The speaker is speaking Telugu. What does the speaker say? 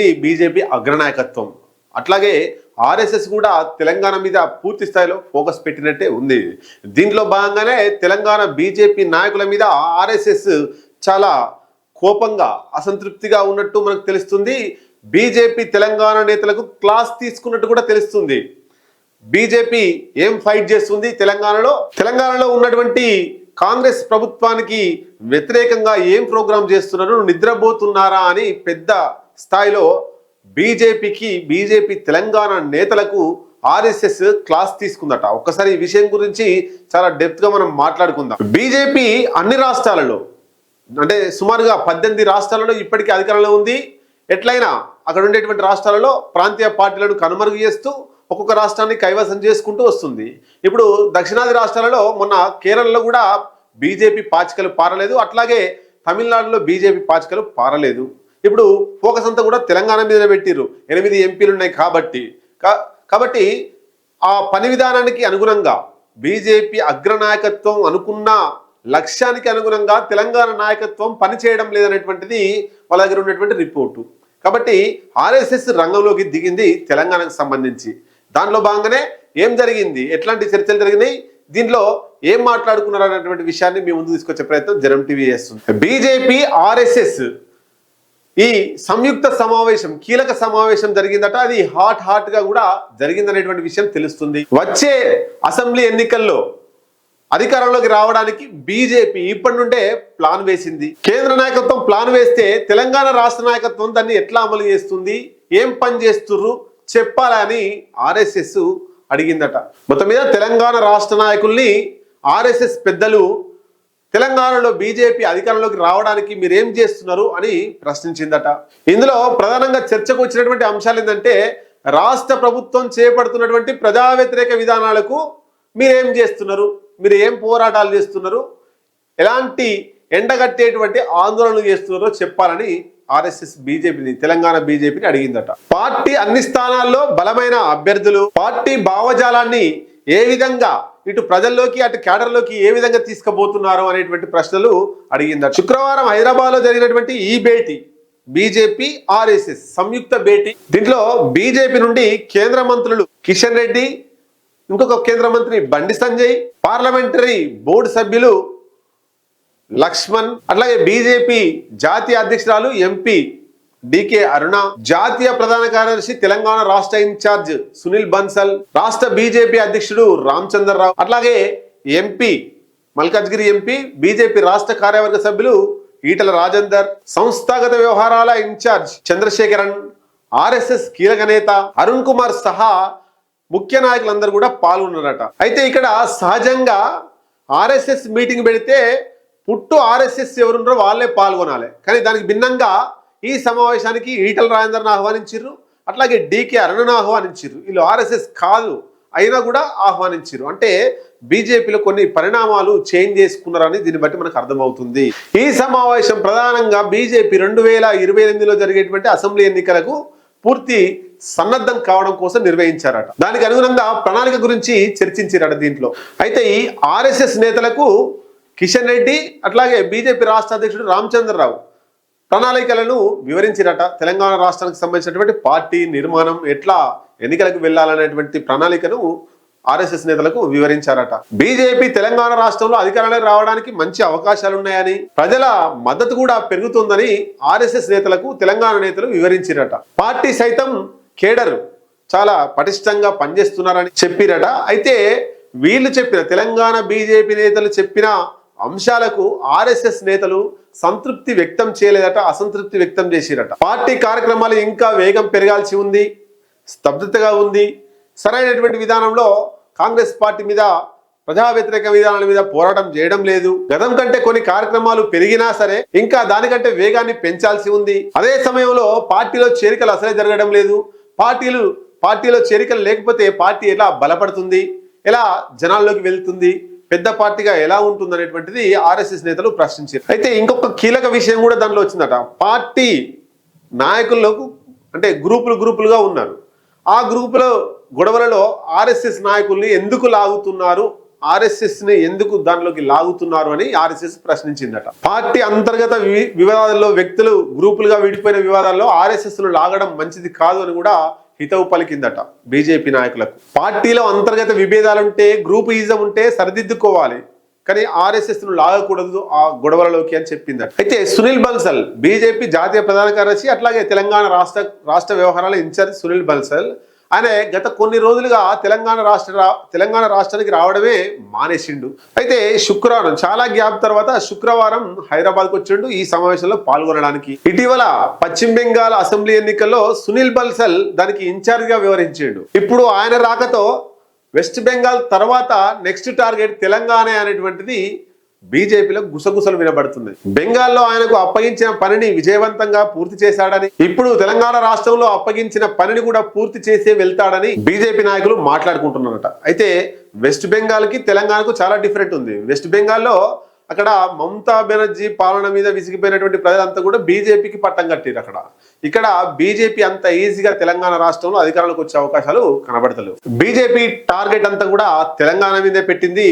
బీజేపీ అగ్రనాయకత్వం అట్లాగే ఆర్ఎస్ఎస్ కూడా తెలంగాణ మీద పూర్తి స్థాయిలో ఫోకస్ పెట్టినట్టే ఉంది. దీంట్లో భాగంగానే తెలంగాణ బీజేపీ నాయకుల మీద ఆర్ఎస్ఎస్ చాలా కోపంగా అసంతృప్తిగా ఉన్నట్టు మనకు తెలుస్తుంది. బీజేపీ తెలంగాణ నేతలకు క్లాస్ తీసుకున్నట్టు కూడా తెలుస్తుంది. బీజేపీ ఏం ఫైట్ చేస్తుంది తెలంగాణలో ఉన్నటువంటి కాంగ్రెస్ ప్రభుత్వానికి వ్యతిరేకంగా ఏం ప్రోగ్రామ్ చేస్తున్నారు, నిద్రపోతున్నారా అని పెద్ద స్థాయిలో బీజేపీ తెలంగాణ నేతలకు ఆర్ఎస్ఎస్ క్లాస్ తీసుకుందట. ఒక్కసారి ఈ విషయం గురించి చాలా డెప్త్ గా మనం మాట్లాడుకుందాం. బీజేపీ అన్ని రాష్ట్రాలలో అంటే సుమారుగా 18 రాష్ట్రాలలో ఇప్పటికీ అధికారంలో ఉంది. ఎట్లయినా అక్కడ ఉండేటువంటి రాష్ట్రాలలో ప్రాంతీయ పార్టీలను కనుమరుగు చేస్తూ ఒక్కొక్క రాష్ట్రాన్ని కైవసం చేసుకుంటూ వస్తుంది. ఇప్పుడు దక్షిణాది రాష్ట్రాలలో మొన్న కేరళలో కూడా బీజేపీ పాచికలు పారలేదు, అట్లాగే తమిళనాడులో బీజేపీ పాచికలు పారలేదు. ఇప్పుడు ఫోకస్ అంతా కూడా తెలంగాణ మీద పెట్టిర్రు. 8 ఎంపీలు ఉన్నాయి కాబట్టి ఆ పని విధానానికి అనుగుణంగా బీజేపీ అగ్రనాయకత్వం అనుకున్న లక్ష్యానికి అనుగుణంగా తెలంగాణ నాయకత్వం పనిచేయడం లేదనేటువంటిది వాళ్ళ దగ్గర ఉన్నటువంటి రిపోర్టు. కాబట్టి ఆర్ఎస్ఎస్ రంగంలోకి దిగింది తెలంగాణకు సంబంధించి. దానిలో భాగంగానే ఏం జరిగింది, ఎట్లాంటి చర్చలు జరిగినాయి, దీంట్లో ఏం మాట్లాడుకున్నారు అనేటువంటి విషయాన్ని మీ ముందు తీసుకొచ్చే ప్రయత్నం జనం టీవీ చేస్తుంది. బీజేపీ ఆర్ఎస్ఎస్ ఈ సంయుక్త సమావేశం, కీలక సమావేశం జరిగిందట. అది హాట్ గా కూడా జరిగిందనేటువంటి విషయం తెలుస్తుంది. వచ్చే అసెంబ్లీ ఎన్నికల్లో అధికారంలోకి రావడానికి బీజేపీ ఇప్పటి నుండే ప్లాన్ వేసింది. కేంద్ర నాయకత్వం ప్లాన్ వేస్తే తెలంగాణ రాష్ట్ర నాయకత్వం దాన్ని ఎట్లా అమలు చేస్తుంది, ఏం పని చేస్తుర్రు చెప్పాలని ఆర్ఎస్ఎస్ అడిగిందట. మొత్తం మీద తెలంగాణ రాష్ట్ర నాయకుల్ని ఆర్ఎస్ఎస్ పెద్దలు తెలంగాణలో బీజేపీ అధికారంలోకి రావడానికి మీరేం చేస్తున్నారు అని ప్రశ్నించిందట. ఇందులో ప్రధానంగా చర్చకు వచ్చినటువంటి అంశాలు ఏంటంటే, రాష్ట్ర ప్రభుత్వం చేపడుతున్నటువంటి ప్రజా వ్యతిరేక విధానాలకు మీరేం చేస్తున్నారు, మీరు ఏం పోరాటాలు చేస్తున్నారు, ఎలాంటి ఎండగట్టేటువంటి ఆందోళనలు చేస్తున్నారో చెప్పాలని ఆర్ఎస్ఎస్ తెలంగాణ బీజేపీని అడిగిందట. పార్టీ అన్ని స్థానాల్లో బలమైన అభ్యర్థులు, పార్టీ భావజాలాన్ని ఏ విధంగా ఇటు ప్రజల్లోకి అటు క్యాడర్లోకి ఏ విధంగా తీసుకుపోతున్నారు అనేటువంటి ప్రశ్నలు అడిగిందట. శుక్రవారం హైదరాబాద్ లో జరిగినటువంటి ఈ భేటీ బీజేపీ ఆర్ఎస్ఎస్ సంయుక్త భేటీ. దీంట్లో బీజేపీ నుండి కేంద్ర మంత్రులు కిషన్ రెడ్డి, ఇంకొక కేంద్ర మంత్రి బండి సంజయ్, పార్లమెంటరీ బోర్డు సభ్యులు లక్ష్మణ్, అట్లాగే బీజేపీ జాతీయ అధ్యక్షురాలు ఎంపీ డికే అరుణ, జాతీయ ప్రధాన కార్యదర్శి తెలంగాణ రాష్ట్ర ఇన్ఛార్జ్ సునీల్ బన్సల్, రాష్ట్ర బీజేపీ అధ్యక్షుడు రామచంద్రరావు, అట్లాగే ఎంపీ మల్కాజ్గిరి ఎంపీ బీజేపీ రాష్ట్ర కార్యవర్గ సభ్యులు ఈటల రాజేందర్, సంస్థాగత వ్యవహారాల ఇన్ఛార్జ్ చంద్రశేఖరన్, ఆర్ఎస్ఎస్ కీలక నేత అరుణ్ కుమార్ సహా ముఖ్య నాయకులందరూ కూడా పాల్గొన్నారట. అయితే ఇక్కడ సహజంగా ఆర్ఎస్ఎస్ మీటింగ్ పెడితే పుట్టు ఆర్ఎస్ఎస్ ఎవరున్నారో వాళ్ళే పాల్గొనాలి. కానీ దానికి భిన్నంగా ఈ సమావేశానికి ఈటల రాజేందర్ను ఆహ్వానించారు, అట్లాగే డికే అరుణను ఆహ్వానించారు. వీళ్ళు ఆర్ఎస్ఎస్ కాదు అయినా కూడా ఆహ్వానించారు. అంటే బీజేపీలో కొన్ని పరిణామాలు చేంజ్ చేసుకున్నారని దీన్ని బట్టి మనకు అర్థమవుతుంది. ఈ సమావేశం ప్రధానంగా బీజేపీ 2028లో జరిగేటువంటి అసెంబ్లీ ఎన్నికలకు పూర్తి సన్నద్ధం కావడం కోసం నిర్వహించారట. దానికి అనుగుణంగా ప్రణాళిక గురించి చర్చించారట దీంట్లో. అయితే ఈ ఆర్ఎస్ఎస్ నేతలకు కిషన్ రెడ్డి అట్లాగే బీజేపీ రాష్ట్ర అధ్యక్షుడు రామచంద్రరావు ప్రణాళికలను వివరించారట. తెలంగాణ రాష్ట్రానికి సంబంధించినటువంటి పార్టీ నిర్మాణం, ఎట్లా ఎన్నికలకు వెళ్లాలనేటువంటి ప్రణాళికను ఆర్ఎస్ఎస్ నేతలకు వివరించారట. బీజేపీ తెలంగాణ రాష్ట్రంలో అధికారంలోకి రావడానికి మంచి అవకాశాలు ఉన్నాయని, ప్రజల మద్దతు కూడా పెరుగుతుందని ఆర్ఎస్ఎస్ నేతలకు తెలంగాణ నేతలు వివరించారట. పార్టీ సైతం కేడర్ చాలా పటిష్టంగా పనిచేస్తున్నారని చెప్పిరట. అయితే వీళ్ళు చెప్పిన తెలంగాణ బీజేపీ నేతలు చెప్పిన అంశాలకు ఆర్ఎస్ఎస్ నేతలు సంతృప్తి వ్యక్తం చేయలేదట, అసంతృప్తి వ్యక్తం చేసిరట. పార్టీ కార్యక్రమాలు ఇంకా వేగం పెరగాల్సి ఉంది, స్తబ్దతగా ఉంది, సరైనటువంటి విధానంలో కాంగ్రెస్ పార్టీ మీద ప్రజా వ్యతిరేక విధానాల మీద పోరాటం చేయడం లేదు, గతం కంటే కొన్ని కార్యక్రమాలు పెరిగినా సరే ఇంకా దానికంటే వేగాన్ని పెంచాల్సి ఉంది. అదే సమయంలో పార్టీలో చేరికలు అసలే జరగడం లేదు, పార్టీలో చేరికలు లేకపోతే పార్టీ ఎలా బలపడుతుంది, ఎలా జనాల్లోకి వెళ్తుంది, పెద్ద పార్టీగా ఎలా ఉంటుంది అనేటువంటిది ఆర్ఎస్ఎస్ నేతలు ప్రశ్నించారు. అయితే ఇంకొక కీలక విషయం కూడా దానిలో వచ్చిందట. పార్టీ నాయకులకు అంటే గ్రూపులుగా ఉన్నారు. ఆ గ్రూపులో గొడవలలో ఆర్ఎస్ఎస్ నాయకుల్ని ఎందుకు లాగుతున్నారు ఆర్ఎస్ఎస్ ని ఎందుకు దానిలోకి లాగుతున్నారు అని ఆర్ఎస్ఎస్ ప్రశ్నించిందట. పార్టీ అంతర్గత వివాదాల్లో వ్యక్తులు గ్రూపులుగా విడిపోయిన వివాదాల్లో ఆర్ఎస్ఎస్ ను లాగడం మంచిది కాదు అని కూడా హితవు పలికిందట బీజేపీ నాయకులకు. పార్టీలో అంతర్గత విభేదాలుంటే, గ్రూప్ ఈజం ఉంటే సరిదిద్దుకోవాలి, కానీ ఆర్ఎస్ఎస్ ను లాగకూడదు ఆ గొడవలలోకి అని చెప్పిందట. అయితే సునీల్ బన్సల్ బీజేపీ జాతీయ ప్రధాన కార్యదర్శి, అట్లాగే తెలంగాణ రాష్ట్ర వ్యవహారాల ఇన్ఛార్జ్ సునీల్ బన్సల్ ఆయన గత కొన్ని రోజులుగా తెలంగాణ రాష్ట్రానికి రావడమే మానేసిండు. అయితే శుక్రవారం చాలా గ్యాప్ తర్వాత శుక్రవారం హైదరాబాద్కు వచ్చిండు ఈ సమావేశంలో పాల్గొనడానికి. ఇటీవల పశ్చిమ బెంగాల్ అసెంబ్లీ ఎన్నికల్లో సునీల్ బన్సల్ దానికి ఇన్ఛార్జ్ గా వ్యవహరించాడు. ఇప్పుడు ఆయన రాకతో వెస్ట్ బెంగాల్ తర్వాత నెక్స్ట్ టార్గెట్ తెలంగాణ అనేటువంటిది బీజేపీలో గుసగుసలు వినబడుతుంది. బెంగాల్లో ఆయనకు అప్పగించిన పనిని విజయవంతంగా పూర్తి చేశాడని, ఇప్పుడు తెలంగాణ రాష్ట్రంలో అప్పగించిన పనిని కూడా పూర్తి చేసే వెళ్తాడని బీజేపీ నాయకులు మాట్లాడుకుంటున్నారట. అయితే వెస్ట్ బెంగాల్ కి తెలంగాణకు చాలా డిఫరెంట్ ఉంది. వెస్ట్ బెంగాల్లో అక్కడ మమతా బెనర్జీ పాలన మీద విసిగిపోయినటువంటి ప్రజలంతా కూడా బీజేపీకి పట్టం కట్టారు. ఇక్కడ బీజేపీ అంత ఈజీగా తెలంగాణ రాష్ట్రంలో అధికారంలోకి వచ్చే అవకాశాలు కనబడతలేవు. బీజేపీ టార్గెట్ అంతా కూడా తెలంగాణ మీదే పెట్టింది.